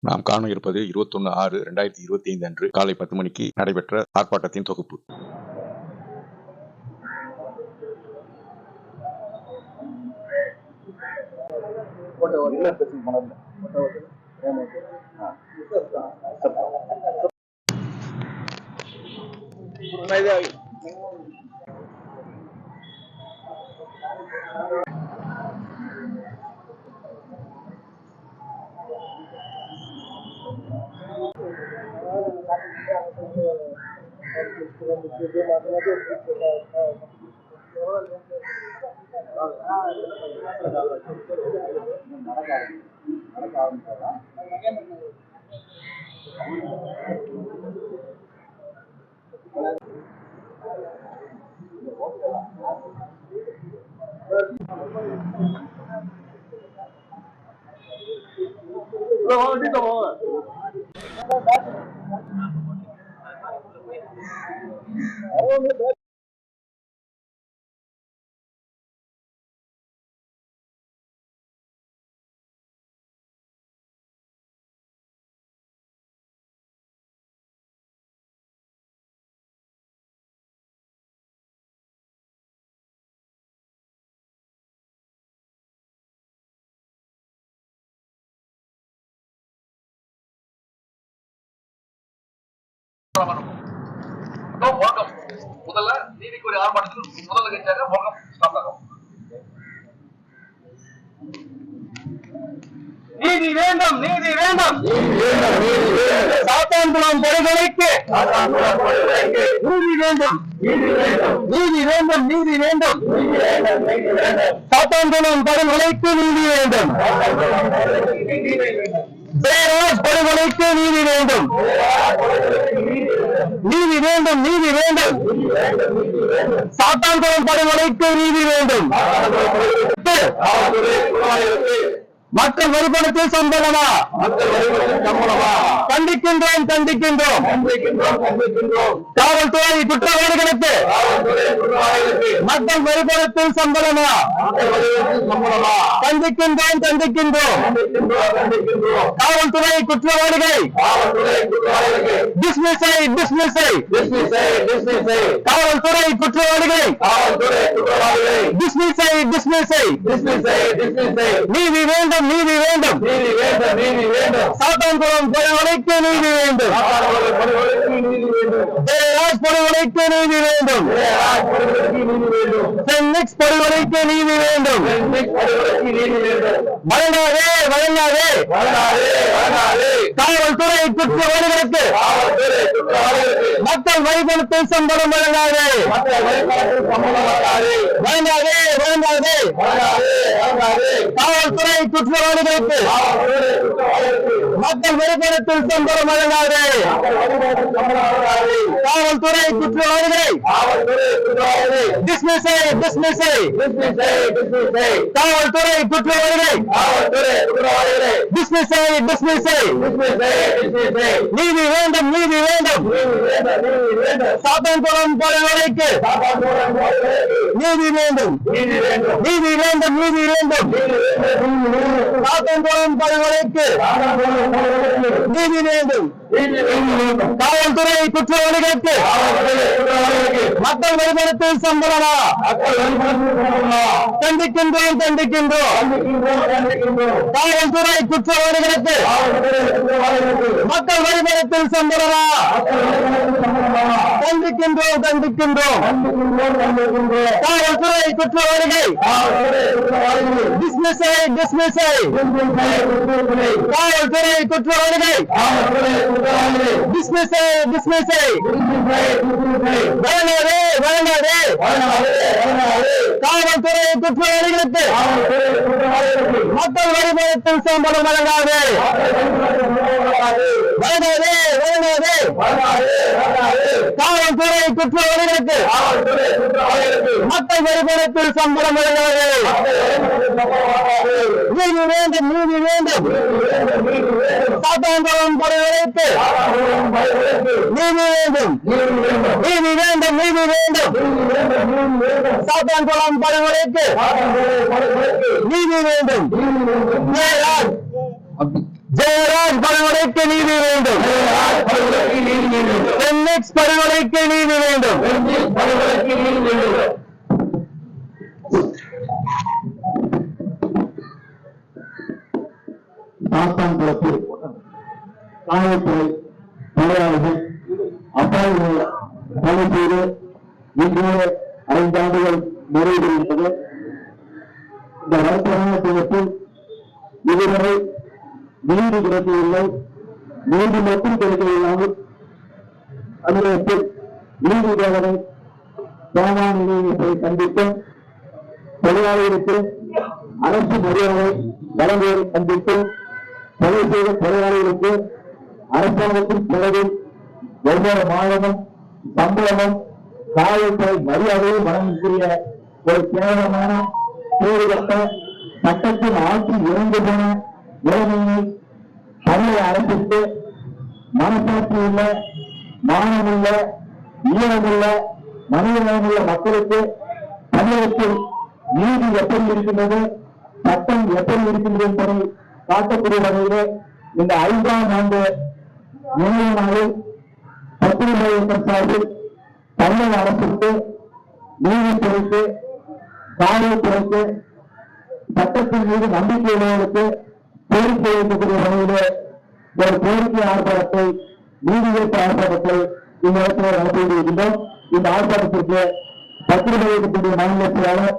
நாம் காண இருப்பது 21/6/2025 அன்று காலை 10 மணிக்கு நடைபெற்ற ஆர்ப்பாட்டத்தின் தொகுப்பு. முதல்ல நீதிக்குரிய ஆர்ப்பாட்டத்தில் முதல் நிகழ்ச்சியாக மோகம் ஸ்டார்ட் ஆகும். நீதி வேண்டும், நீதி வேண்டும், சாத்தான்குளம் படுகொலைக்கு நீதி வேண்டும், நீதி வேண்டும், நீதி வேண்டும், சாத்தான்குளம் படுகொலைக்கு நீதி வேண்டும், ஜெயராஜ் படுகொலைக்கு நீதி வேண்டும், நீதி வேண்டும், நீதி வேண்டும், சாத்தான்குளம் படுகொலைக்கு நீதி வேண்டும், மக்கள் வரிப்பணத்தில் சம்பளமா கண்டிக்கின்றோம், கண்டிக்கின்றோம், காவல்துறை குற்றவாளிகளுக்கு மக்கள் வரிப்பணத்தில் சம்பளமா கண்டிக்கின்றோம், கண்டிக்கின்றோம், காவல்துறை குற்றவாளிகளை டிஸ்மிஸை, டிஸ்மிஸை, காவல்துறை குற்றவாளிகளை டிஸ்மிஸை, டிஸ்மிஸை, நீதி வேண்டும், நீதி வேண்டும், நீதி வேண்டும், நீதி வேண்டும், சாத்தான்குளம் படுகொலைக்கு நீதி வேண்டும், ஜெயராஜ் படுகொலைக்கு நீதி வேண்டும், சென்னிக்ஸ் படுகொலைக்கு நீதி வேண்டும், வழங்காதே, வழங்காதே, காவல்துறை குற்றவாளிகளுக்கு மக்கள் வரிபணத்தில் சம்பளம் வழங்காதே, வழங்காதே, வழங்காதே, காவல்துறை குற்றவாளிகளுக்கு மக்கள் வரிபணத்தில் சம்பளம் வழங்காதே, காவல்துறை குற்றவாளிகளை டிஸ்மிஸை, டிஸ்மிஸை, காவல்துறை குற்றவாளிகளை டிஸ்மிஸை, டிஸ்மிஸை, நீதி வேண்டும், நீதி வேண்டும், சாத்தான்குளம் படுகொலைக்கு நீதி வேண்டும், நீதி வேண்டும், நீதி வேண்டும், சாத்தான்குளம் படுகொலைக்கு நீதி வேண்டும், காவல்துறை குற்றவாளிகளுக்கு மக்கள் வரிபணத்தில் சம்பளமா கண்டிக்கின்றோம், கண்டிக்கின்றோம், காவல்துறை குற்றவாளிகளுக்கு மக்கள் வரிபணத்தில் சம்பளமா கண்டிக்கின்றோம், கண்டிக்கின்றோம், காவல்துறை குற்றவாளிகள் டிஸ்மிஸை, டிஸ்மிஸை, காவல்துறை குற்றவாளிகள் டிஸ்மிஸை, டிஸ்மிஸை, வழங்காதே, வழங்காதே, காவல்துறை குற்றவாளிகளுக்கு மக்கள் வரிபணத்தில் சம்பளம் வழங்காதே, வழங்காதே, வழங்காதே, காவல்துறை குற்றவாளிகளுக்கு மக்கள் வரிபணத்தில் சம்பளம் வழங்காதே, நீதி வேண்டும், நீதி வேண்டும், சாத்தான்குளம் படுகொலைக்கு நீதி வேண்டும், நீதி வேண்டும், நீதி வேண்டும், சாத்தான்குளம் படுகொலைக்கு நீதி வேண்டும், ஜெயராஜ் படுகொலை பென்ஜிக்ஸ் படுகொலைக்கு நீதி வேண்டும். சாத்தான்குளத்தில் காவல்துறை பணியாளர்கள் அப்பாவிகள் பணி செய்து இன்று 5 ஆண்டுகள் நிறைவேறுகின்றது. இந்த வருத்தமான தினத்தில் இதுவரை நீதி கிடைக்கவில்லை. நீதி மட்டும் கிடைக்கவில்லாமல் தமிழகத்தில் நீதி தேவனை தேவான நிலையத்தை சந்தித்தும் தொழிலாளர்களுக்கு அரசு மரியாதை வழங்குவதை சந்தித்தும் கொலை செய்த தொழிலாளர்களுக்கு அரசாங்கத்தின் செலவில் ஒவ்வொரு மாதமும் சம்பளமும் காவல்துறை மரியாதையை வழங்கக்கூடிய ஒரு கேவலமான கேடுகட்ட சட்டத்தின் ஆட்சி இறந்து போன நிலைமையை தமிழக அரசுக்கு மனசாட்சி உள்ள மானமுள்ள ஈரமுள்ள மனிதநேயமுள்ள மக்களுக்கு தமிழகத்தில் நீதி எப்படி இருக்கின்றது, சட்டம் எப்படி இருக்கின்றது என்பதை காட்டக்கூடிய வகையிலே இந்த 5ஆம் ஆண்டு நினைவு நாளில் பத்திரிகை இயக்கம் சார்பில் தமிழக அரசுக்கு, நீதித்துறைக்கு, காவல்துறைக்கு, சட்டத்தின் மீது நம்பிக்கை உள்ளவர்களுக்கு கோரிக்கை வைக்கக்கூடிய வகையிலே ஒரு கோரிக்கை ஆர்ப்பாட்டத்தை, நீதி ஏற்ப ஆர்ப்பாட்டத்தை இந்த இடத்தில் நடத்தி வருகின்றோம். இந்த ஆர்ப்பாட்டத்திற்கு பத்திரிகை இயக்கத்துடைய மாநில செயலாளர்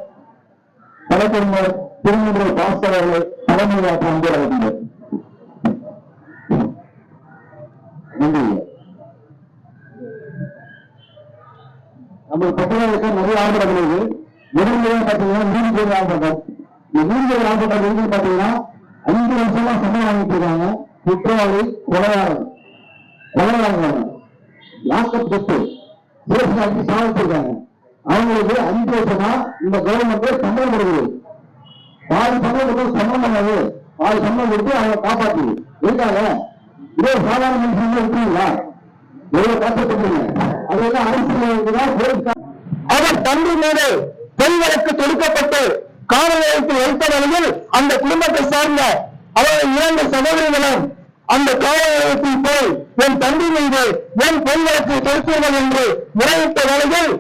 வழக்கறிஞர் திருமண பாஸ்கர் அவர்களை தலைமையாற்ற அன்பு வருகின்றனர். நன்றி. நம்ம பத்திரிகைக்கு நிறைய ஆர்ப்பாட்டம் இருக்கு. முதன்முறையாக பார்த்தீங்கன்னா நீதித்துறை ஆர்ப்பாட்டம். இந்த நீதித்துறை ஆர்ப்பாட்டம் இருக்கு பார்த்தீங்கன்னா 5 வருஷமா சம்பளம் வாங்கிட்டு இருக்காங்க. குற்றவாளி கொலையாளர் லாக்கப் சொத்து சிறப்பு சாதிச்சிருக்காங்க. அவங்களுக்கு 5 வருஷமா இந்த கவர்மெண்ட் சம்பளம் கொடுக்குது. பாதி சம்பளம் கொடுத்து சம்பளம் பண்ணாது, பாதி சம்பளம் கொடுத்து அவங்க காப்பாற்றுது. இருக்காங்க. இதே சாதாரண மனுஷங்க இருக்கீங்களா? எவ்வளவு கஷ்டப்படுறீங்க. அதெல்லாம் அரசியல் அவர் தம்பி மீது பெண் வழக்கு தொடுக்கப்பட்டு காவல் நிலையத்தில் வைத்த நிலையில் அந்த குடும்பத்தை சார்ந்த அவர்கள் 2 சகோதரிகளும் அந்த காவல் நிலையத்தில் போய் என் தம்பி மீது என் பெண் வழக்கு தொடுத்தீர்கள் என்று முறையிட்ட வேளையில்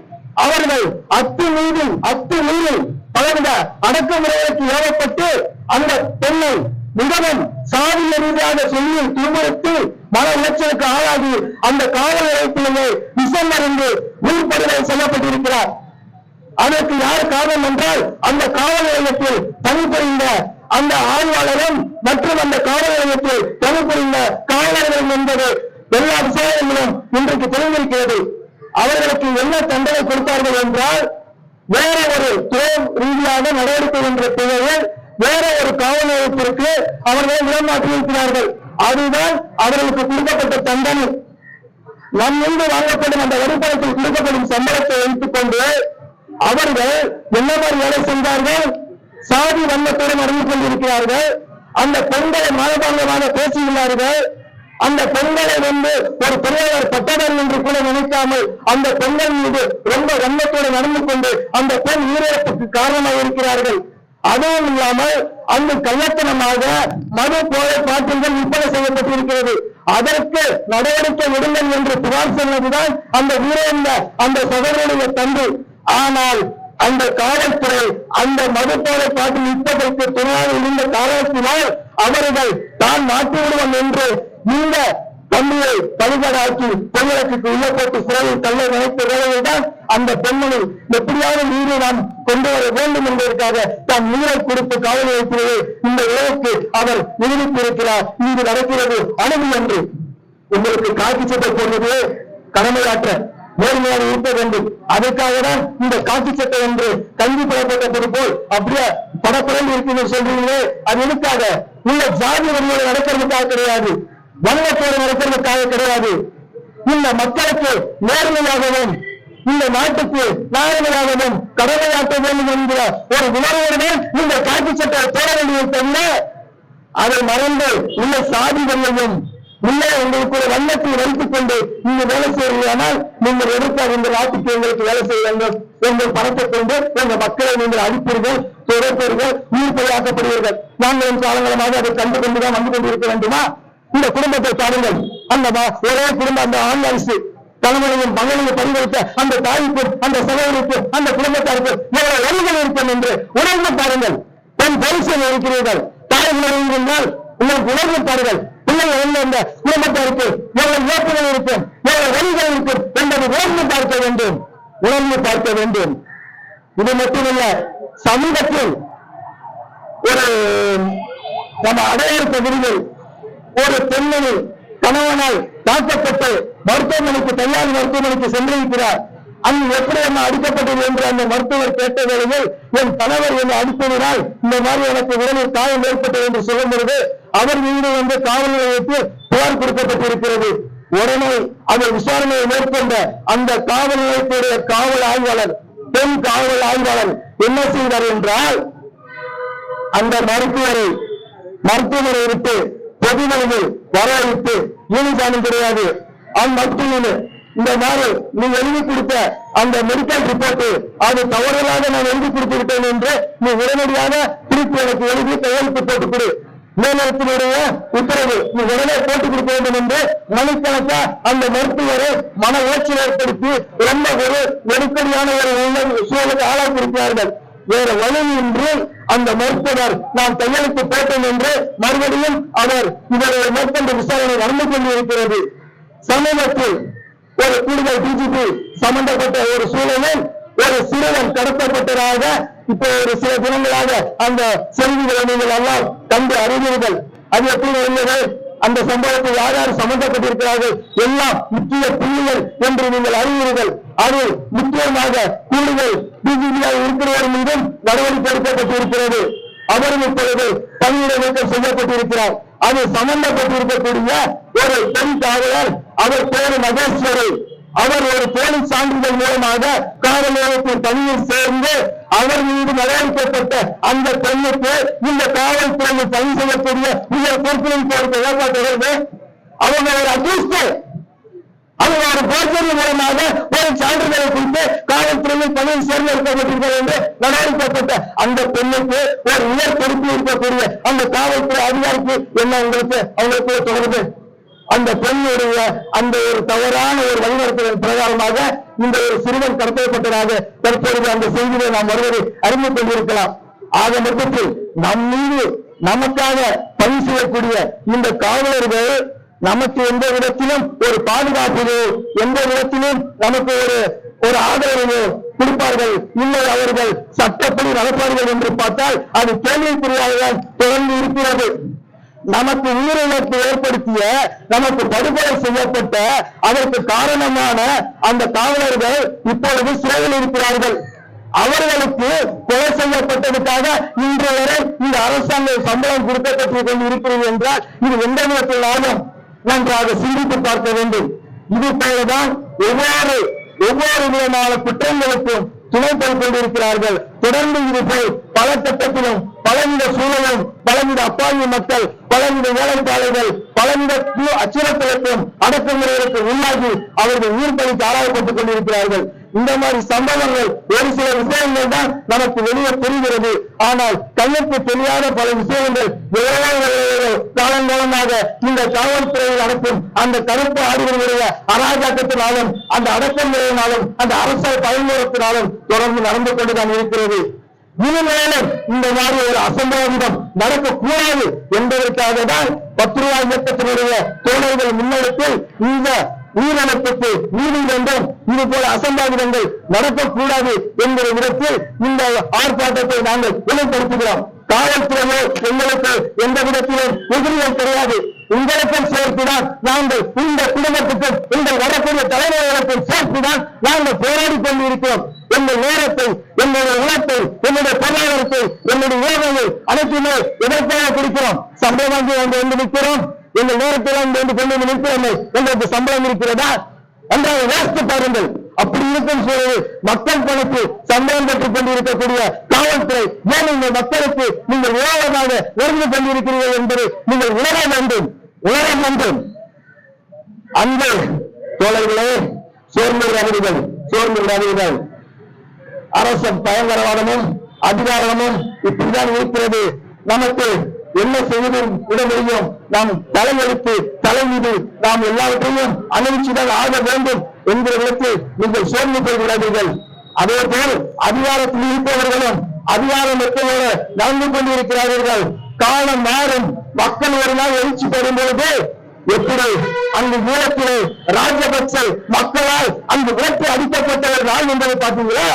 அவர்கள் அத்துமீறி பலவித அடக்குமுறைகளுக்கு ஏவப்பட்டு அந்த பெண்ணை மிகவும் சாதிய ரீதியாக சொல்லி துன்புறுத்தி மன உளைச்சலுக்கு ஆளாகி அந்த காவல் நிலையத்திலேயே விஷம் அறிந்து உயிர்படுகொலை செய்யப்பட்டிருக்கிறார். அதற்கு யார் காரணம் என்றால் அந்த காவல் நிலையத்தில் பணிபுரிந்த அந்த ஆய்வாளரும் மற்றும் அந்த காவல் நிலையத்தில் பணிபுரிந்த காவலர்களும் என்பது எல்லா விசாரணைகளும் இன்றைக்கு தெரிந்திருக்கிறது. அவர்களுக்கு என்ன தண்டனை கொடுத்தார்கள் என்றால் வேற ஒரு துறை ரீதியாக நடவடிக்கை என்ற பெயரில் வேற ஒரு காவல் நிலையத்திற்கு அவர்களை இடமாற்றியிருக்கிறார்கள். அதுதான் அவர்களுக்கு கொடுக்கப்பட்ட தண்டனை. நம் மீது வாங்கப்படும் அந்த வரிப்பணத்தில் கொடுக்கப்படும் சம்பளத்தை வைத்துக் கொண்டு அவர்கள் என்ன மாதிரி வேலை சென்றார்கள்? சாதி வண்ணத்துடன் அறிந்து கொண்டிருக்கிறார்கள். அந்த பெண்களை மானபாங்கமாக பேசியுள்ளார்கள். அந்த பெண்களை ஒரு தொழிலாளர் பட்டதாரி என்று கூட நினைக்காமல் அந்த பெண்கள் மீது ரொம்ப வண்ணத்தோடு நடந்து கொண்டு அந்த பெண் உயிரிழப்புக்கு காரணமாக இருக்கிறார்கள். அதுவும் இல்லாமல் அங்கு கள்ளத்தனமாக மது போதை பாட்டில்கள் விற்பனை செய்யப்பட்டிருக்கிறது. அதற்கு நடவடிக்கை விடுங்கள் என்று புகார் சொன்னதுதான் அந்த உயிரிழந்த அந்த சகோதரனுடைய தந்தை. ஆனால் அந்த காவல்துறை அந்த மது போதை பாட்டில் விற்பதற்கு துணையாக இருந்த காரணத்தினால் அவர்கள் தான் மாற்றிவிடுவோம் என்று இந்த தம்பியை பலிகடாக்கி பெண்களுக்கு உள்ள போட்டு சிறையில் தள்ள நினைத்த வேளையில் தான் அந்த பெண்மணி எப்படியாவது நீரை நாம் கொண்டு வர வேண்டும் என்பதற்காக தன் நீரை கொடுத்து காவல் நிலையத்திலேயே இந்த உலகுக்கு அவர் நிரூபித்திருக்கிறார். இங்கு நடக்கிறது அணுகு என்று உங்களுக்கு காட்சி சட்டை போடுவது கடமையாற்ற நேர்மையாக இருக்க வேண்டும். அதற்காக தான் இந்த காட்சி சட்டை என்று கல்வி பெறப்பட்டது போல் அப்படியே படப்படல் இருக்கிறது சொல்றீங்களே, அது எதுக்காக? உள்ள ஜாதி வன்முறை நடக்கிறதுக்காக கிடையாது, வன்மத்தோடு நடக்கிறதுக்காக கிடையாது. இந்த மக்களுக்கு நேர்மையாகவும் இந்த நாட்டுக்கு நாயகமாகவும் கடமையாற்ற வேண்டும் என்கிற ஒரு உணர்வுடன் இந்த காட்சி சட்டை போட வேண்டியதை தவிர அதை மறந்து உள்ள சாதி வன்மையும் உள்ளே உங்களுக்கு ஒரு வண்ணத்தை வைத்துக் கொண்டு நீங்க வேலை செய்வீங்கன்னால் நீங்கள் எடுத்தால் இந்த நாட்டுக்கு எங்களுக்கு வேலை செய்ய வேண்டும் உங்கள் பணத்தை கொண்டு உங்க மக்களை நீங்கள் அழிப்பீர்கள், துடைப்பீர்கள், உயிர்ப்பதாக்கப்படுவீர்கள். நாங்கள் காலங்களமாக அதை கண்டு கொண்டுதான் வந்து கொண்டிருக்க வேண்டுமா? இந்த குடும்பத்தை பாருங்கள். அந்த ஒரே குடும்பம், அந்த ஆண் அரசு கணவனையும் மகனையும் பரிந்துரைத்த அந்த தாய்க்கும் அந்த சகோதரிக்கும் அந்த குடும்பத்தாருக்கும் எவ்வளவு வழிகள் இருக்கும் என்று உணர்ந்து பாருங்கள். பெண் பரிசீலனை இருக்கிறீர்கள், தாய் உணர்ந்தால் உங்களுக்கு உணர்ந்து பாருங்கள். பிள்ளைகள் இந்த குடும்பத்தாருக்கு எவ்வளவு இயக்கங்கள் இருக்கும், எவ்வளவு வழிகள் இருக்கும் என்பதை உணர்ந்து பார்க்க வேண்டும், உணர்ந்து பார்க்க வேண்டும். இது மட்டுமல்ல, சமூகத்தில் ஒரு நம்ம அடையாள பகுதியில் ஒரு பெண்மணி கணவனால் தாக்கப்பட்டு மருத்துவமனைக்கு தனியார் மருத்துவமனைக்கு சென்றிருக்கிறார். அங்கு எப்படி என்ன அடிக்கப்பட்டது என்று அந்த மருத்துவர் கேட்ட வேளையில் என் கணவர் என்னை அடிப்பதினால் இந்த மாதிரி எனக்கு உடலில் காயம் ஏற்பட்டது என்று சொல்லும் பொழுது அவர் மீது காவல் நிலையத்தில் புகார் கொடுக்கப்பட்டிருக்கிறது. உடனே அவர் விசாரணையை மேற்கொண்ட அந்த காவல் நிலையத்துடைய காவல் ஆய்வாளர், பெண் காவல் ஆய்வாளர் என்ன செய்தார் என்றால், அந்த மருத்துவரை விட்டு பொதுமொழியில் வரவழைத்து யூனிஃபார்ம் கிடையாது, அந்த மருத்துவமனை இந்த மாதிரி நீ எழுதி கொடுத்த அந்த மெடிக்கல் ரிப்போர்ட் அது தவறுதலாக நான் எழுதி கொடுத்து விட்டேன் என்று நீ உடனடியாக திருப்பி எனக்கு எழுதி கையெழுத்து போட்டு கொடு, மேலிடத்தினுடைய உத்தரவு நீ உடனே போட்டு கொடுக்க வேண்டும் என்று மணிக்கணக்கா அந்த மருத்துவரை மன உளைச்சல் ஏற்படுத்தி ரொம்ப ஒரு நெருக்கடியான ஒரு சூழலுக்கு ஆளாக்கியிருக்கிறார்கள். வேற வழியின்றி அந்த மருத்துவர் நான் கையெழுத்து போட்டேன் என்று மறுபடியும் அவர் இவருடைய மேற்கொண்ட விசாரணை நடந்து கொண்டிருக்கிறது. சமீபத்தில் ஒரு கூடுதல் டிஜிபி சம்பந்தப்பட்ட ஒரு சூழலில் ஒரு சிறுவன் கடத்தப்பட்டதாக இப்போ ஒரு சில தினங்களாக அந்த செய்திகளை நீங்கள் எல்லாம் கண்டு அறிவீர்கள். அது எப்படி உள்ளது, அந்த சம்பவத்தில் யார் யார் சம்பந்தப்பட்டிருக்கிறார்கள் எல்லாம் முக்கிய புள்ளிகள் என்று நீங்கள் அறிவீர்கள். அது முக்கியமாக கூடுதல் டிஜிபியாக இருக்கிறவர் மீதும் நடவடிக்கை எடுக்கப்பட்டிருக்கிறது. அவரும் இப்பொழுது பணியிட நீக்கம் செய்யப்பட்டிருக்கிறார். அது சம்பந்தப்பட்டிருக்கக்கூடிய ஒரு பெண் காவலர், அவர் பேரு மகேஸ்வரி. அவர் ஒரு போலீஸ் சான்றிதழ் மூலமாக காவல் நிலையத்தின் பணியில் சேர்ந்து அவர் மீது நடவடிக்கப்பட்ட அந்த பெண்ணுக்கு இந்த காவல்துறையில் பணி செய்யக்கூடிய உயர் பொறுப்பிலும் கொடுத்த ஏற்பாடு அவங்க ஒரு அக்யூஸ்ட், அவங்க ஒரு போர்ச்சரி மூலமாக ஒரு சான்றிதழை குறித்து காவல்துறையில் பணியில் சேர்ந்திருக்கப்பட்டிருக்கிறது என்று நடவடிக்கப்பட்ட அந்த பெண்ணுக்கு ஒரு உயர் பொறுப்பில் இருக்கக்கூடிய அந்த காவல்துறை அதிகாரிக்கு என்ன அவங்களுக்கு தொடர்பு? அந்த பெண்ணுடைய அந்த ஒரு தவறான ஒரு வழிநடத்துதல் பிரகாரமாக இந்த ஒரு சிறுவன் கடத்தப்பட்டதாக தற்பொழுது அந்த செய்தியை நாம் வருவதை அறிந்து கொண்டிருக்கலாம். ஆக மொத்தத்தில் நம் மீது நமக்காக பணி செய்யக்கூடிய இந்த காவலர்கள் நமக்கு எந்த விதத்திலும் ஒரு பாதுகாப்பிலோ எந்த விதத்திலும் நமக்கு ஒரு ஆதரவு கொடுப்பார்கள் இல்லை, அவர்கள் சட்டப்படி நடப்பார்கள் என்று பார்த்தால் அது கேள்விக்குறியாக தொடர்ந்து இருக்கிறது. நமக்கு உயிரிழப்பு ஏற்படுத்திய, நமக்கு படுகொலை செய்யப்பட்ட, அதற்கு காரணமான அந்த காவலர்கள் இப்பொழுது சிறையில் இருக்கிறார்கள். அவர்களுக்கு கொலை செய்யப்பட்டதுக்காக இன்று வரை இந்த அரசாங்க சம்பளம் கொடுக்கப்பட்டு கொண்டு இருக்கிறது என்றால் இது எந்த விதத்தில் லாபம்? நன்றாக சிந்தித்து பார்க்க வேண்டும். இது போலதான் ஒவ்வொரு விதமான குற்றங்களுக்கும் துணை கொண்டிருக்கிறார்கள். தொடர்ந்து இது போல் பல கட்டத்திலும் பலவித சூழலும் பலவித அப்பாவி மக்கள், பலவித வேலைப்பாளைகள், பலவித அச்சுறுத்தலுக்கும் அடக்குமுறைகளுக்கு உள்ளாகி அவர்கள் உயிர் பலிக்கு ஆராயப்பட்டுக் கொண்டிருக்கிறார்கள். இந்த மாதிரி சம்பவங்கள் ஒரு சில விஷயங்கள் தான் நமக்கு வெளியே தெரிகிறது. ஆனால் கண்ணுக்கு தெரியாத பல விஷயங்கள் காலங்காலமாக இந்த காவல்துறையில் நடக்கும் அந்த கருப்பு ஆடுகளுடைய அராஜகத்தினாலும் அந்த அடக்குமுறையினாலும் அந்த அரசியல் பயன்முறைத்தினாலும் தொடர்ந்து நடந்து கொண்டுதான் இருக்கிறது. இனிமேலும் இந்த மாதிரி ஒரு அசம்பாவிதம் நடக்கக்கூடாது என்பதற்காக தான் 10 ரூபாய் இயக்கத்தினுடைய தோழர்கள் முன்னெடுப்பில் இந்த உயிரிழப்புக்கு நீதி வேண்டும், இது போல அசம்பாவிதங்கள் நடக்கக்கூடாது என்கிற விதத்தில் இந்த ஆர்ப்பாட்டத்தை நாங்கள் வெளிப்படுத்துகிறோம். காவல்துறையோ எங்களுக்கு எந்த விதத்திலும் எதிரிகள் கிடையாது. உங்களுக்கும் சேர்த்துதான் நாங்கள் இந்த குடும்பத்துக்கும் உங்கள் வரக்கூடிய தலைவர்களுக்கும் சேர்த்துதான் நாங்கள் போராடி கொண்டிருக்கிறோம். எங்கள் நேரத்தை, எங்களுடைய உணத்தை, என்னுடைய பொருளாதாரத்தை, என்னுடைய உறவுகளை அனைத்துமே எதற்காக கொடுக்கிறோம்? சம்பளம் வாங்கி வந்து நிற்கிறோம், எங்கள் நேரத்தில் வந்து கொண்டு நிற்கிறோம். எங்களுக்கு சம்பளம் இருக்கிறதா? அன்றாக யோசித்து பாருங்கள். அப்படி இருக்கும் சூழலில் மக்கள் பணத்து சம்பளம் பெற்றுக் கொண்டிருக்கக்கூடிய காவல்துறை ஏன் இந்த மக்களுக்கு நீங்கள் உணவதாக உணர்ந்து கொண்டிருக்கிறீர்கள் என்பதை நீங்கள் உணர வேண்டும். அன்பு தோழர்களே, சோர்ந்து விடாதீர்கள். அரச பயங்கரவாதமும் அதிகாரமும் இப்படிதான் இருக்கிறது. நமக்கு என்ன செய்வது விட முடியும்? நாம் தலையெழுத்து தலைமீது நாம் எல்லாவற்றையும் அனுபவிச்சுதான் ஆக வேண்டும் என்கிறவர்களுக்கு நீங்கள் சோர்ந்து போய்விடாதீர்கள். அதே போல் அதிகாரத்தில் இருப்பவர்களும் அதிகாரமற்றவர நடந்து கொண்டிருக்கிறார்கள். காலம் மாறும், மக்கள் ஒரு நாள் எழுச்சி பெறும் பொழுது எப்படி அங்கு ஈழத்திலே ராஜபக்ச மக்களால் அங்கு விரட்டி அடிக்கப்பட்டவர் நான் என்பதை பார்த்தீங்களா?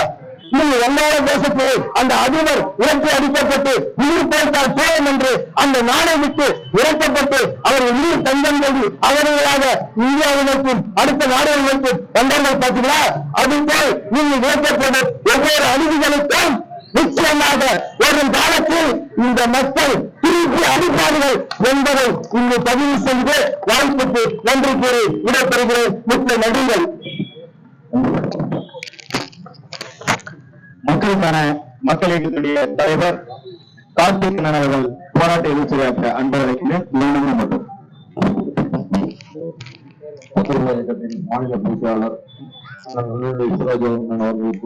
நீங்க வங்காள தேசத்தில் அந்த அதிபர் விரட்டி அடிக்கப்பட்டு உயிர் போய்த்தால் போயும் என்று அந்த நாடை விட்டு விரட்டப்பட்டு அவர் உயிர் தங்கம் கொண்டு அவர்களாக இந்தியாவிற்கும் அடுத்த நாடுகளுக்கும் வந்தார்கள் பார்த்தீங்களா? அதுபோல் நீங்கள் விரட்டப்பட்ட ஒவ்வொரு அநீதிகளுக்கும் நிச்சயமாக வரும் காலத்தில் இந்த மக்கள் திருப்பி அடிப்பார்கள் என்பதை இங்கு பதிவு செய்து வாய்ப்புக்கு நன்றி கூறி விடைபெறுகிறேன். மிக்க நன்றிகள். மக்களுக்கான மக்கள் இயக்கத்துடைய தலைவர் கார்த்திகேயன் அவர்கள் போராட்ட எழுச்சியாற்ற அன்பர் அழைக்கிறேன். மற்றும் மக்கள் இயக்கத்தின் மாநில பொறுப்பாளர் அவர்கள்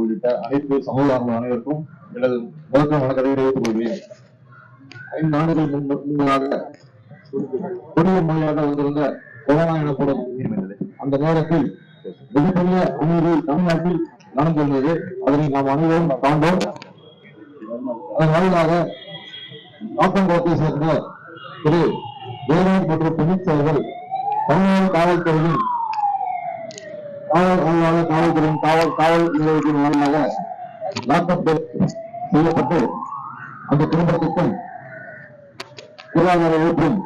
உள்ளிட்ட அனைத்து சமூகங்கள் அனைவருக்கும் எனது முதற்க வணக்கத்தை தெரிவித்துக் கொள்கிறேன். 5 ஆண்டுகள் முன்னதாக கொடிய மொழியாக வந்திருந்த கொரோனா எனப்படும் அந்த நேரத்தில் மிகப்பெரிய அநீதி தமிழ்நாட்டில் நடந்திருந்தது. அதனை நாம் அனைவரும் காண்டோம். அதன் வாயிலாக நாப்பங்குளத்தை சேர்ந்த திரு ஜெயராஜ் மற்றும் பினிக்ஸ் அவர்கள் தமிழ்நாடு காவல்துறையின் காவல்துறையின் காவல் நிலையத்தின் வாயிலாக லாக்அப் செய்யப்பட்டு அந்த குடும்பத்திற்கும் பொருளாதார இழப்பும்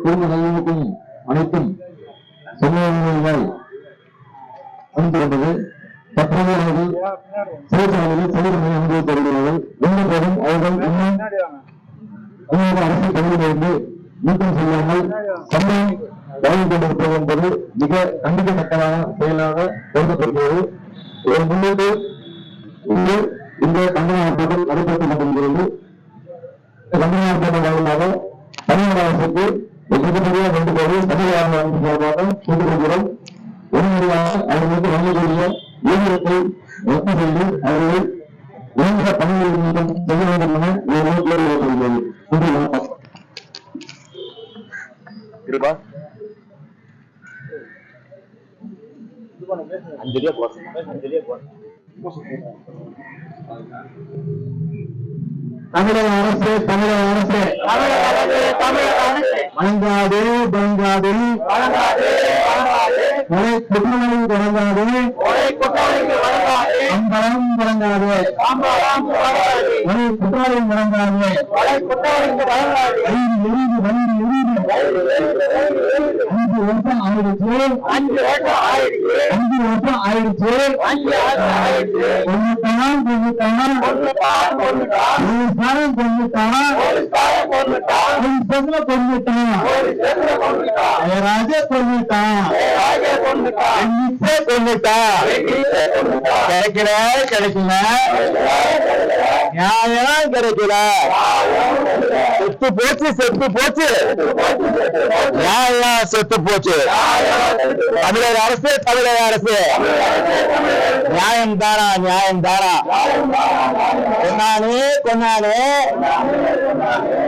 குடும்ப நல்லிணக்கும் அனைத்தும் சமூகங்கள் அணிந்து கொண்டது. தற்போது அவர்கள் சிறைச்சாலையில் சிறைமை அனுபவித்து வருகிறார்கள். எந்த போதும் அவர்கள் இன்னும் அரசு பகுதியிலிருந்து நீக்கம் செய்யாமல் சம்பளம் வழங்கிக் கொண்டிருப்பது என்பது மிக கண்டிக்கத்தக்கமான செயலாக கருதப்படுகிறது. ஒரு முன்னோடு இங்கு இந்த கண்டன ஆர்ப்பாட்டம் நடைபெற்றுக் கொண்டிருக்கிறது. கண்டன ஆர்ப்பாட்டம் வாயிலாக தமிழக அரசுக்கு மிகப்பெரிய வேண்டுகோளை தமிழக அரசு சார்பாக கொண்டிருக்கிறோம். உடனடியாக அவர்களுக்கு வழங்கக்கூடிய ஊதியத்தை ரத்து செய்து அவர்கள் நிரந்தர பணியில் நீக்கம் செய்ய வேண்டும் என கோரிக்கை. தமிழக அரசு வழங்காது வழங்காது கொலை குற்றவாளி வழங்காது அம்பலம் வழங்காது கொலை குற்றவாளி வழங்காது 5 வருஷம் ஆயிடுச்சு. 5 வருஷம் ஆயிடுச்சு. கிடைக்கல நியாயம் கிடைக்கல. செத்து போச்சு நியாயம் செத்து போச்சு. தமிழக அரசு நியாயம் தானா கொண்டானே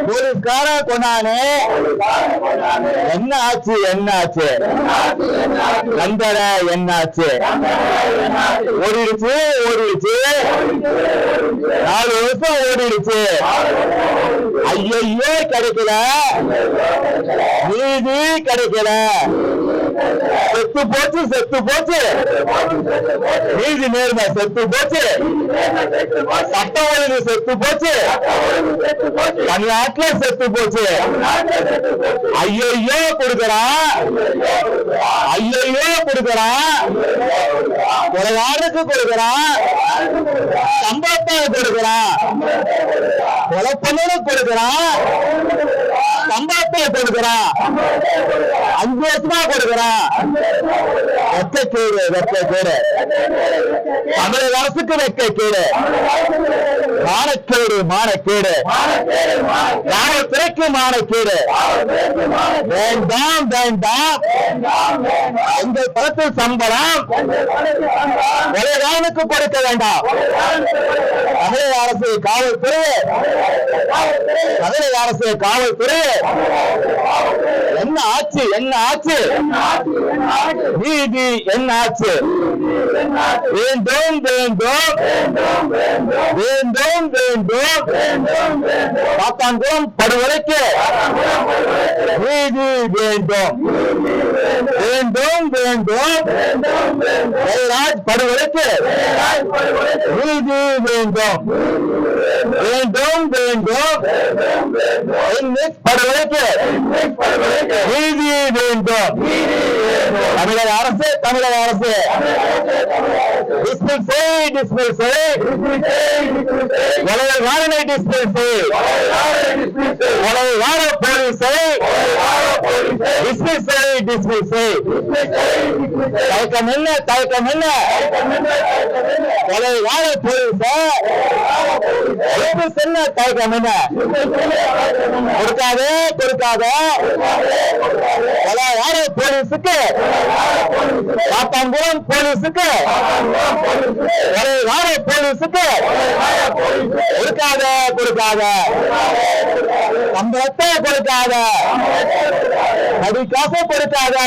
போலீஸ்கார கொண்டானே. என்ன ஆச்சு நண்பர என்னாச்சு? ஓடிடுச்சு 4 வருஷம் ஓடிடுச்சு. ஐயோ கிடைக்கல, நீதி கிடைக்கல. செத்து போச்சு நீதி நேர்மை செத்து போச்சு. சட்டம் ஒழுங்கு செத்து போச்சு. தமிழ்நாட்டுல செத்து போச்சு. ஐயோ கொடுக்கறான் கொலையாளுக்கு கொடுக்கறான், சம்பளத்தை கொடுக்கறான், கொலை பண்ணு கொடுக்கறான், சம்பளத்தை கொடுக்கறான், 5 வருஷமா கொடுக்கறான். வெட்கக்கேடு தமிழக அரசுக்கு வெட்கக்கேடு. மானக்கேடு காவல்துறைக்கு மானக்கேடு. வேண்டாம் எங்கள் பணத்தில் சம்பளம் கொலைகாரனுக்கு கொடுக்க வேண்டாம். தமிழக அரசு காவல்துறை என்ன ஆச்சு என்ன ஆச்சு நீதி என்ன ஆச்சு வேண்டும் வேண்டும் வேண்டும் வேண்டும் சாத்தான்குளம் படுகொலைக்கு நீதி வேண்டும் வேண்டும் வேண்டும் ஜெயராஜ் படுகொலைக்கு நீதி வேண்டும் வேண்டும் வேண்டும் படுகொலைக்கு நீதி வேண்டும் தமிழக அரசு டிஸ்மிஸ் செய் கொலைகாரனை டிஸ்மிஸ் செய் கொலைகார போலீஸை டிஸ்மிஸ் செய் தயக்கம் என்ன கொலைகார போலீஸை என்ன தயக்கம் என்ன கொடுக்காதே கொலைகார போலீஸுக்கு சாத்தான்குளம் போலீஸுக்கு கொலைகார போலீஸுக்கு கொடுக்காத சம்பளத்தை கொடுக்காத காசை கொடுக்காத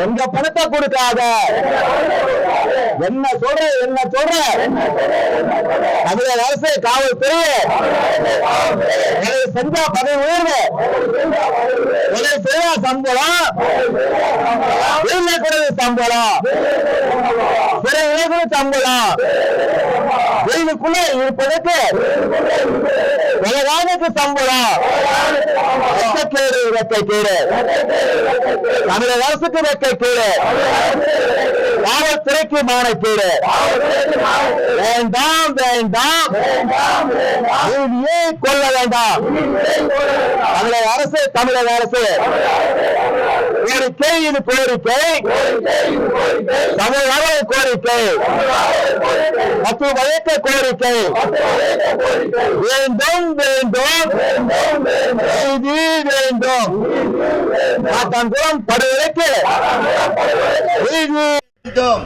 எங்க பணத்தை கொடுக்காத என்ன சொல்ற தமிழக அரசு காவல்துறை செஞ்சா பதவி உயர்வு செய்ய சம்பளம் சம்பளம் சம்பளம் ஜெயிலுக்குள்ள இருப்பதற்கு கொலைகாரனுக்கு சம்பளம் வெட்கக்கேடு தமிழக அரசுக்கு வெட்கக்கேடு காவல்துறைக்கு மானக்கேடு வேண்டாம் நீதியை கொல்ல வேண்டாம் தமிழக அரசு கோரிக்கை இது கோரிக்கை சமூக கோரிக்கை மற்றும் வழக்க கோரிக்கை வேண்டும் நீதி வேண்டும் சாத்தான்குளம் படுகொலைக்கு நீதி வேண்டும்.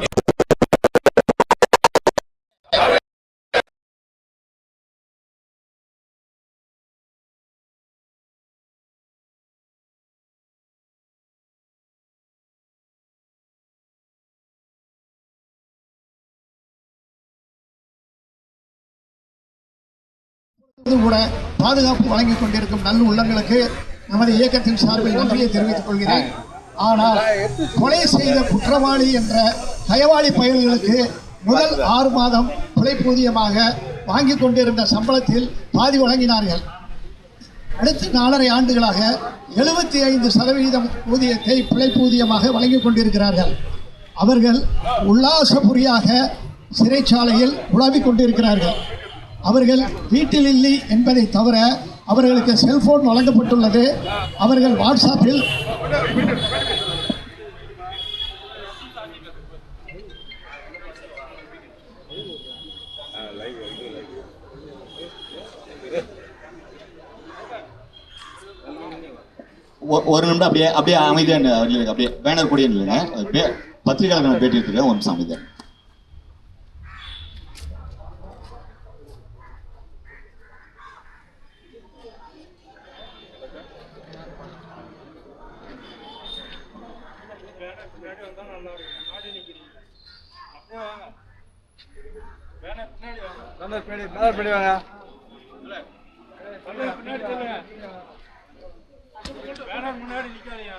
கூட பாதுகாப்பு வழங்கிக் கொண்டிருக்கும் நல்ல உள்ளங்களுக்கு நமது இயக்கத்தின் சார்பில் நன்றியை தெரிவித்துக் கொள்கிறேன். ஆனால் கொலை செய்த குற்றவாளி என்ற கயவாளி பயல்களுக்கு முதல் 6 மாதம் பிழைப்பூதியமாக வாங்கி கொண்டிருந்த சம்பளத்தில் பாதி வழங்கினார்கள். அடுத்த 4.5 ஆண்டுகளாக 75% ஊதியத்தை பிழைப்பூதியமாக வழங்கிக் கொண்டிருக்கிறார்கள். அவர்கள் உல்லாசபுரியாக சிறைச்சாலையில் உலாவிக் கொண்டிருக்கிறார்கள். அவர்கள் வீட்டில் இல்லை என்பதை தவிர அவர்களுக்கு செல்போன் வழங்கப்பட்டுள்ளது. அவர்கள் வாட்ஸ்அப்பில் ஒரு நிமிடம் அப்படியே அமைதியா அப்படியே பேனர் கூட இல்லைங்க, பத்திரிகையாளர் பேட்டி எடுத்துருக்கேன். ஒரு நிமிஷம் அமைதியா. முன்னாடி நிக்காதீங்க.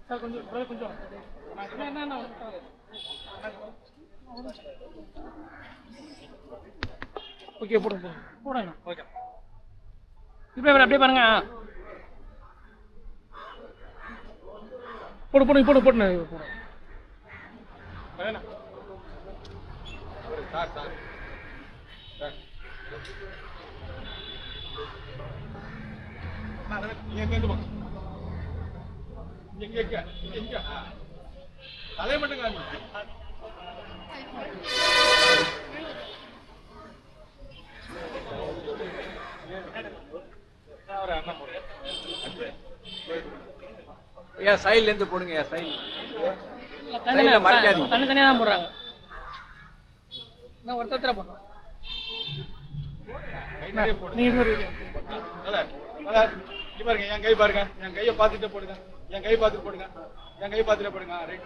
சார் கொஞ்சம் ஓகே போடுங்க ஓகே அப்படியே பாருங்க. போடு தலை மட்டும் காமி. சைட்ல இருந்து போடுங்க. சைட்ல மறைக்காதீங்க. தனித்தனியா தான் போடுறாங்க. நான் ஒருத்தர் போடுறோம். இங்க பாருங்க, என் கை பாருங்க, என் கையை பார்த்துட்டு போடுங்க, என் கை பார்த்துட்டு போடுங்க, என் கை பார்த்துட்டு போடுங்க. ரைட்,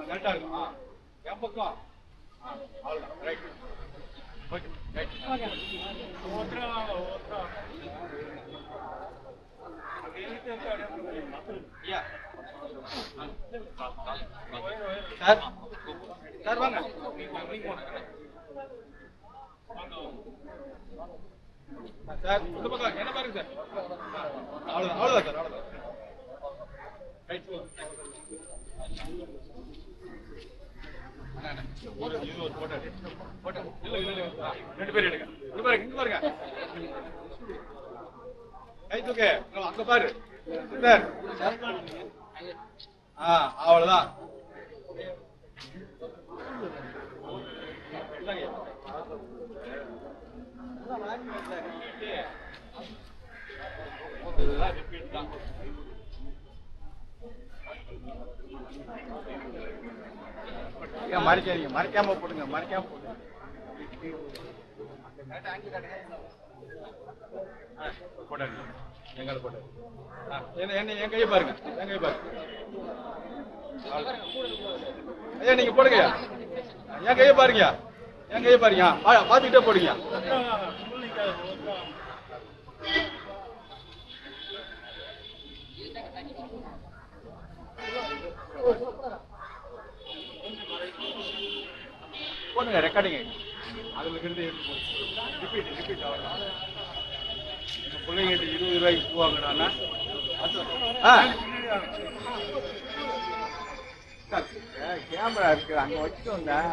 கரெக்டா இருக்கும். என் பக்கம் அவ்வளவுதான். Right, okay, right. Sir, sir வாங்க. சார் இந்த பக்கம் என்ன பாருங்க சார். அவ்வளவுதான், அவ்வளவுதான் சார், அவ்வளவுதான். ரைட், ரெண்டு பேரும் எடுங்க. இங்க பாருங்க, இங்க பாருங்க. கை தூக்கு, அங்க பாரு சார். அவ்வளவுதான். மறைக்காதீங்க, மறைக்காம போடுங்க, மறைக்காம போடுங்க. போட்டாங்க, எங்களை போட்டாங்க. என்ன என் கையை பாருங்க, என் கையை பாருங்க. ஐயா நீங்க போடுங்க, என் கையை பாருங்க, என் கையை பாருங்க, பாத்துக்கிட்டே போடுங்க. போடுங்க, ரெக்கார்டிங்க. அதுல இருந்து ரிப்பீட் ரிப்பீட் ஆகலாம். எங்க பிள்ளைங்கிட்ட 20 ரூபாய்க்கு பூ வாங்கினான்னா கேமரா இருக்கு, அங்க வச்சுட்டு வந்தேன்.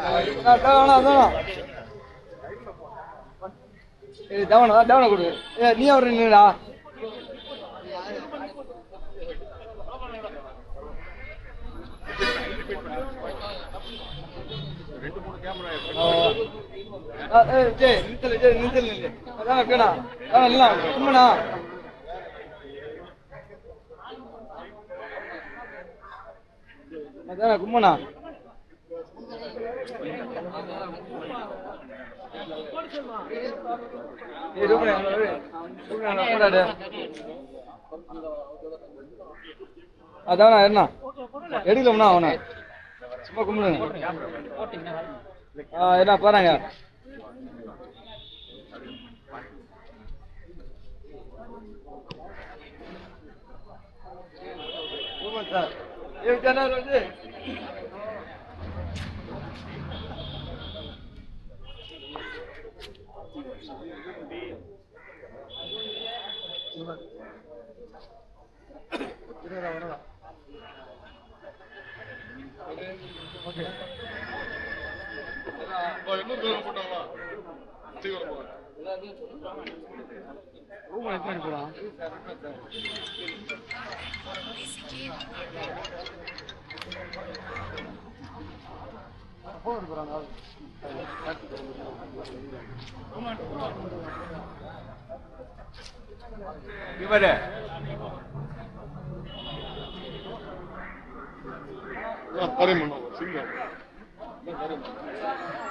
தவணை கொடு. நீ அவர் நின்னுடா. ரெண்டு மூணு கேமரா கும்மனா அதானா என்ன எடுக்கலாம்னா அவனை சும்மா கும்பிடுங்க. என்ன பாருங்க,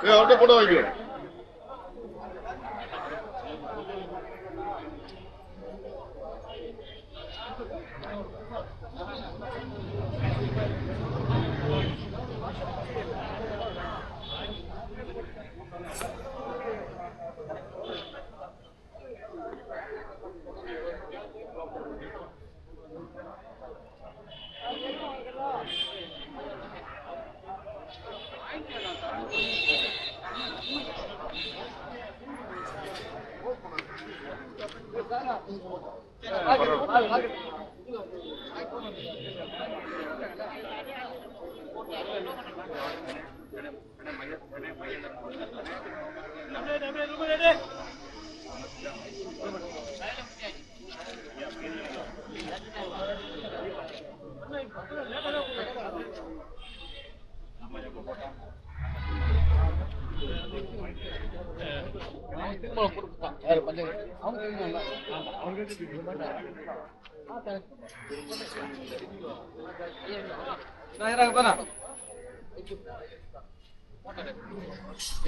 இவரு போட வைக்க.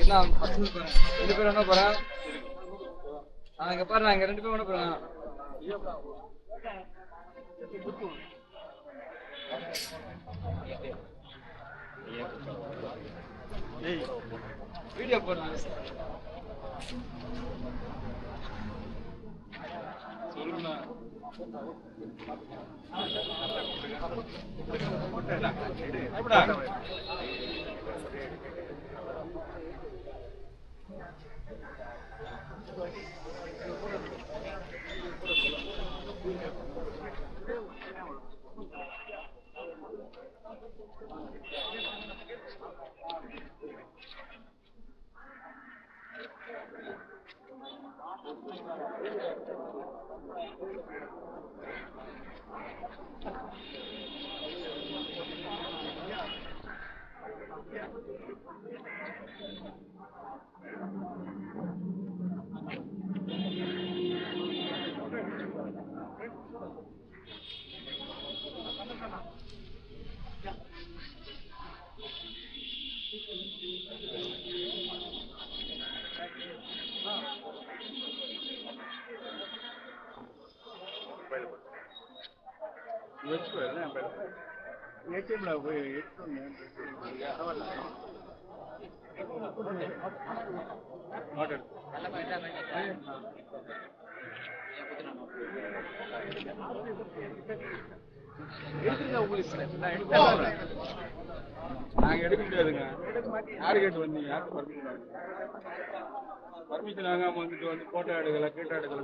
என்ன 2 பேர் என்ன போறேன் அங்க பாரு நான் 2 பேர் என்ன போறேன் வீடியோ போடுறேன் சொல்லுங்க ஏடிஎம்ல போய் நாங்க எடுக்க முடியாதுங்க. யாரு கேட்டு வந்தீங்க? யாருக்கு பர்மிஷன் வாங்காம வந்துட்டு வந்து போட்டோ எடுக்கல கீட்டோ எடுக்கல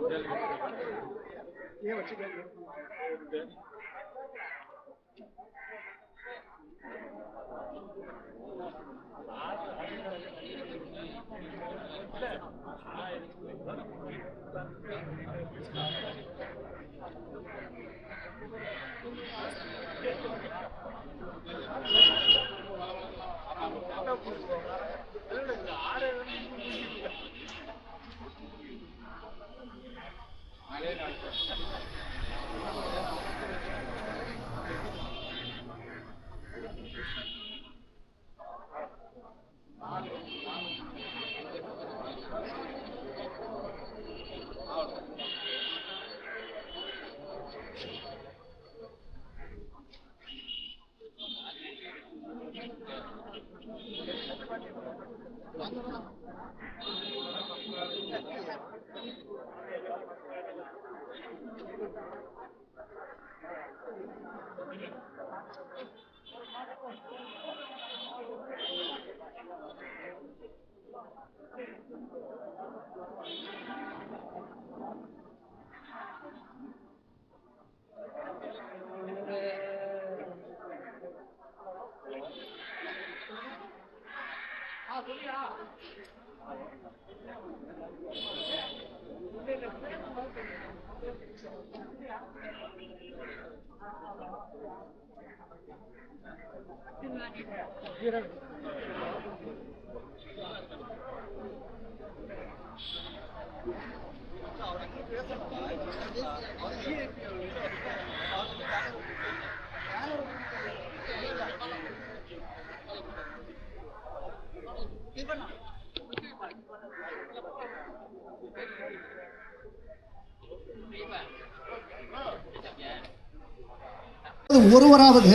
ஒருவராவது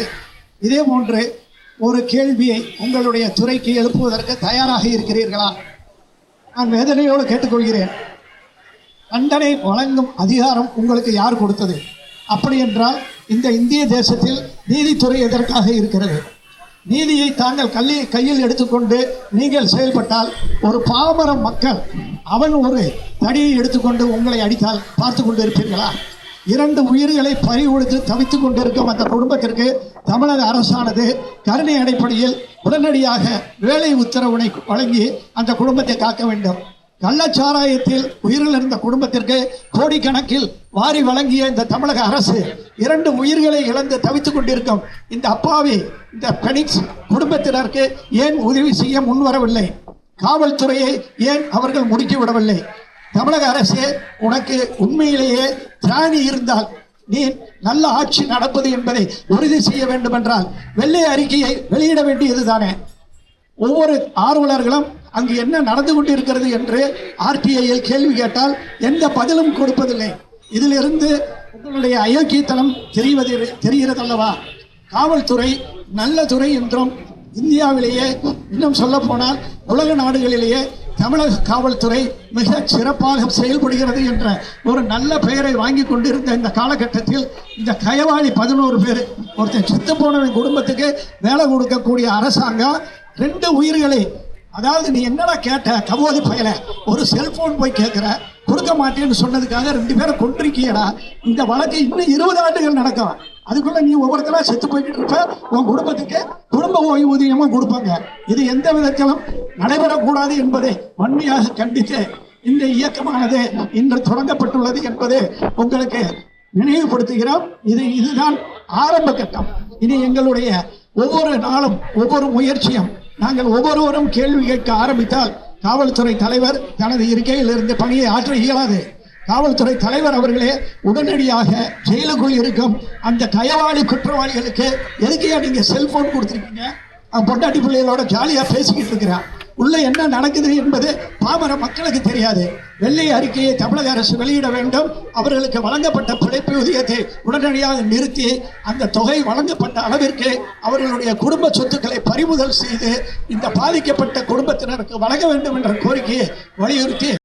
இதே போன்று ஒரு கேள்வியை உங்களுடைய துறைக்கு எழுப்புவதற்கு தயாராக இருக்கிறீர்களா? நான் வேதனையோடு கேட்டுக்கொள்கிறேன். தண்டனை வழங்கும் அதிகாரம் உங்களுக்கு யார் கொடுத்தது? அப்படி என்றால் இந்த இந்திய தேசத்தில் நீதித்துறை எதற்காக இருக்கிறது? நீதியை தாங்கள் கையில் எடுத்துக்கொண்டு நீங்கள் செயல்பட்டால் ஒரு பாமர மக்கள் அவன் ஒரு தடியை எடுத்துக்கொண்டு உங்களை அடித்தால் பார்த்து கொண்டு இருப்பீர்களா? 2 உயிர்களை பறி கொடுத்து தவித்துக் கொண்டிருக்கும் அந்த குடும்பத்திற்கு தமிழக அரசானது கருணை அடிப்படையில் உடனடியாக வேலை உத்தரவினை வழங்கி அந்த குடும்பத்தை காக்க வேண்டும். கள்ளச்சாராயத்தில் உயிரில் இருந்த குடும்பத்திற்கு கோடிக்கணக்கில் வாரி வழங்கிய இந்த தமிழக அரசு 2 உயிர்களை இழந்து தவித்துக் கொண்டிருக்கும் இந்த அப்பாவி இந்த பெனிக்ஸ் குடும்பத்தினருக்கு ஏன் உதவி செய்ய முன்வரவில்லை? காவல்துறையை ஏன் அவர்கள் முடுக்கிவிடவில்லை? தமிழக அரசே, உனக்கு உண்மையிலேயே திராணி இருந்தால் நீ நல்ல ஆட்சி நடப்பது என்பதை உறுதி செய்ய வேண்டும் என்றால் வெள்ளை அறிக்கையை வெளியிட வேண்டியது தானே? ஒவ்வொரு ஆர்வலர்களும் அங்கு என்ன நடந்து கொண்டிருக்கிறது என்று ஆர்டிஐயில் கேள்வி கேட்டால் எந்த பதிலும் கொடுப்பதில்லை. இதிலிருந்து உங்களுடைய அயோக்கியத்தனம் தெரிகிறதல்லவா? காவல்துறை நல்ல துறை என்றும் இந்தியாவிலேயே இன்னும் சொல்ல போனால் உலக நாடுகளிலேயே தமிழக காவல்துறை மிக சிறப்பாக செயல்படுகிறது என்ற ஒரு நல்ல பெயரை வாங்கி கொண்டிருந்த இந்த காலகட்டத்தில் இந்த கயவாளி 11 பேர் ஒருத்தன் செத்து போனவன் குடும்பத்துக்கு வேலை கொடுக்கக்கூடிய அரசாங்கம் 2 உயிர்களை, அதாவது நீ என்னடா கேட்ட கபோதி பயல, ஒரு செல்போன் போய் கேட்குற, கொடுக்க மாட்டேன்னு சொன்னதுக்காக 2 பேரை கொண்டிருக்கியடா. இந்த வழக்கு இன்னும் 20 ஆண்டுகள் நடக்கும். அதுக்குள்ள நீ ஒவ்வொருத்தரா செத்து போய்கிட்டு இருப்ப. உன் குடும்பத்துக்கு குடும்ப ஓய்வூதியமும் கொடுப்பாங்க. இது எந்த விதத்திலும் நடைபெறக்கூடாது என்பதை வன்மையாக கண்டித்து இந்த இயக்கமானது இன்று தொடங்கப்பட்டுள்ளது என்பது உங்களுக்கு நினைவுபடுத்துகிறோம். இதுதான் ஆரம்ப கட்டம். இனி எங்களுடைய ஒவ்வொரு நாளும் ஒவ்வொரு முயற்சியும் நாங்கள் ஒவ்வொருவரும் கேள்வி கேட்க ஆரம்பித்தால் காவல்துறை தலைவர் தனது இருக்கையில் இருந்து பணியை ஆற்ற இயலாது. காவல்துறை தலைவர் அவர்களே உடனடியாக ஜெயிலுக்குள் இருக்கும் அந்த கயவாளி குற்றவாளிகளுக்கு எதுக்கையா நீங்க செல்போன் கொடுத்துருக்கீங்க? அவன் பொண்டாட்டி பிள்ளைகளோட ஜாலியா பேசிக்கிட்டு இருக்கிறான். உள்ள என்ன நடக்குது என்பது பாமர மக்களுக்கு தெரியாது. வெள்ளை அறிக்கையை தமிழக அரசு வெளியிட வேண்டும். அவர்களுக்கு வழங்கப்பட்ட பிழைப்பு ஊதியத்தை உடனடியாக நிறுத்தி அந்த தொகை வழங்கப்பட்ட அளவிற்கு அவர்களுடைய குடும்ப சொத்துக்களை பறிமுதல் செய்து இந்த பாதிக்கப்பட்ட குடும்பத்தினருக்கு வழங்க வேண்டும் என்ற கோரிக்கையை வலியுறுத்தி